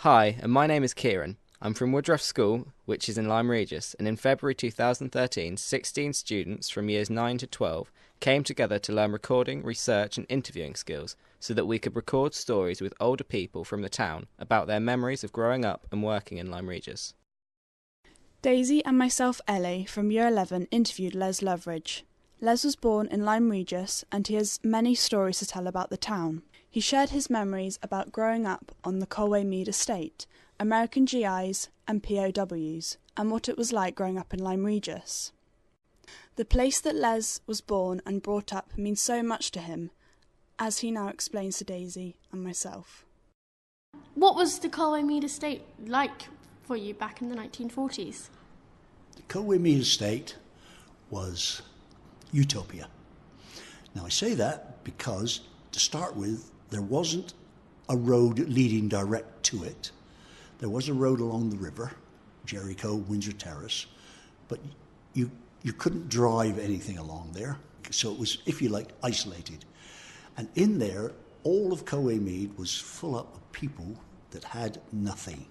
Hi, and my name is Kieran. I'm from Woodruff School, which is in Lyme Regis, and in February 2013, 16 students from years 9 to 12 came together to learn recording, research and interviewing skills so that we could record stories with older people from the town about their memories of growing up and working in Lyme Regis. Daisy and myself, Ellie, from Year 11 interviewed Les Loveridge. Les was born in Lyme Regis and he has many stories to tell about the town. He shared his memories about growing up on the Colway Mead estate, American GIs and POWs, and what it was like growing up in Lyme Regis. The place that Les was born and brought up means so much to him, as he now explains to Daisy and myself. What was the Colway Mead estate like for you back in the 1940s? The Colway Mead estate was utopia. Now I say that because, to start with, there wasn't a road leading direct to it. There was a road along the river, Jericho, Windsor Terrace, but you couldn't drive anything along there. So it was, if you like, isolated. And in there, all of Colway Mead was full up of people that had nothing.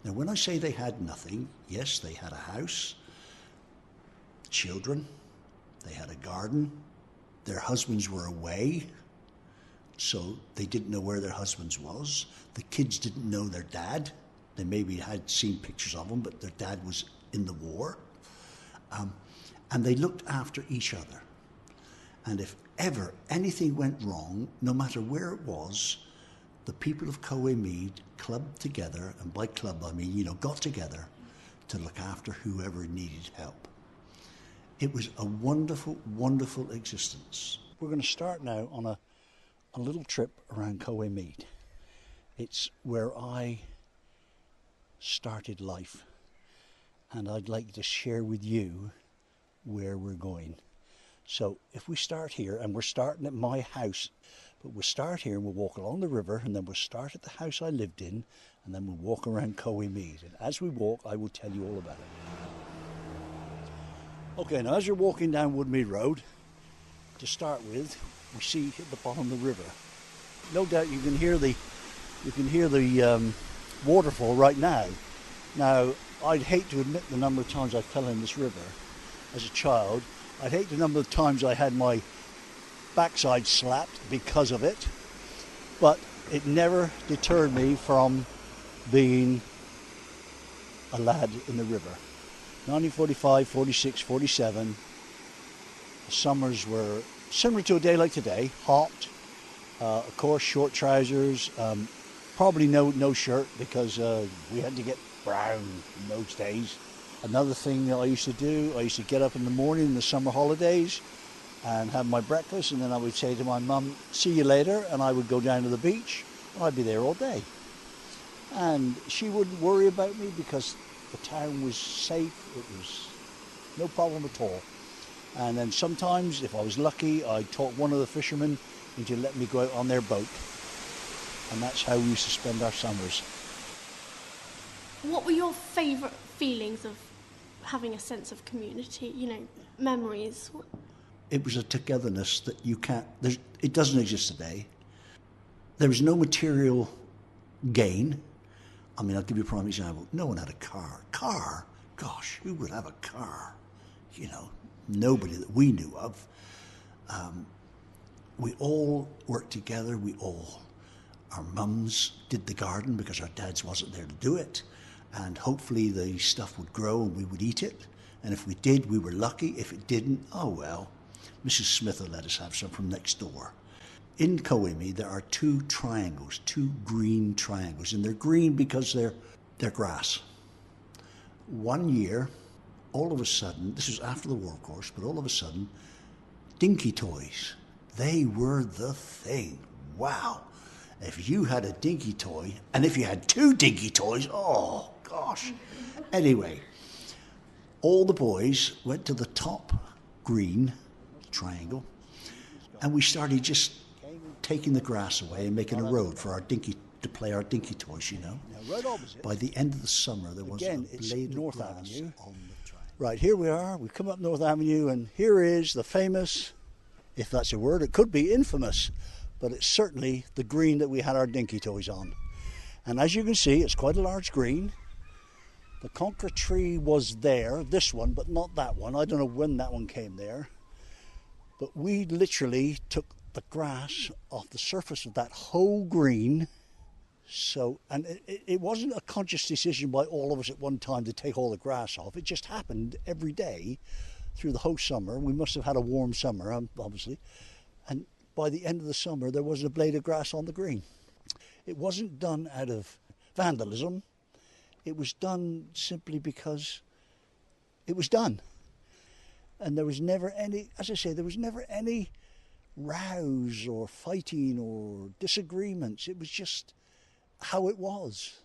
Now, when I say they had nothing, yes, they had a house, children, they had a garden, their husbands were away, so they didn't know where their husbands was. The kids didn't know their dad. They maybe had seen pictures of him, but their dad was in the war. And they looked after each other. And if ever anything went wrong, no matter where it was, the people of Colway Mead clubbed together, and by club I mean, got together to look after whoever needed help. It was a wonderful, wonderful existence. We're going to start now on a little trip around Colway Mead. It's where I started life, and I'd like to share with you where we're going. So if we start here, and we're starting at my house, but we'll start here and we'll walk along the river, and then we'll start at the house I lived in, and then we'll walk around Colway Mead. And as we walk, I will tell you all about it. Okay, now as you're walking down Woodmead Road, to start with, we see at the bottom of the river. No doubt you can hear the waterfall right now. Now, I'd hate to admit the number of times I fell in this river as a child. I'd hate the number of times I had my backside slapped because of it, but it never deterred me from being a lad in the river. 1945, 46, 47, the summers were similar to a day like today, hot, of course short trousers, probably no shirt because we had to get brown in those days. Another thing that I used to do, I used to get up in the morning in the summer holidays and have my breakfast, and then I would say to my mum, see you later, and I would go down to the beach, and I'd be there all day. And she wouldn't worry about me because the town was safe, it was no problem at all. And then sometimes, if I was lucky, I'd talk one of the fishermen into letting me go out on their boat. And that's how we used to spend our summers. What were your favourite feelings of having a sense of community, memories? It was a togetherness that it doesn't exist today. There was no material gain. I mean, I'll give you a prime example. No one had a car. Car? Gosh, who would have a car? Nobody that we knew of. We all worked together. Our mums did the garden because our dads wasn't there to do it. And hopefully the stuff would grow and we would eat it. And if we did, we were lucky. If it didn't, oh well. Mrs. Smith will let us have some from next door. In Colway Mead, there are two green triangles. And they're green because they're grass. One year, all of a sudden, this was after the war, of course, but all of a sudden, dinky toys. They were the thing. Wow. If you had a dinky toy, and if you had two dinky toys, oh gosh. Anyway, all the boys went to the top green triangle, and we started just taking the grass away and making a road for our dinky to play our dinky toys, By the end of the summer, there was a blade of grass Avenue. On the triangle. Right, here we are. We've come up North Avenue, and here is the famous, if that's a word, it could be infamous, but it's certainly the green that we had our dinky toys on. And as you can see, it's quite a large green. The conker tree was there, this one, but not that one. I don't know when that one came there. But we literally took the grass off the surface of that whole green. So, and it wasn't a conscious decision by all of us at one time to take all the grass off. It just happened every day through the whole summer. We must have had a warm summer, obviously. And by the end of the summer, there wasn't a blade of grass on the green. It wasn't done out of vandalism. It was done simply because it was done. And there was never any, as I say, there was never any rows or fighting or disagreements. It was just how it was.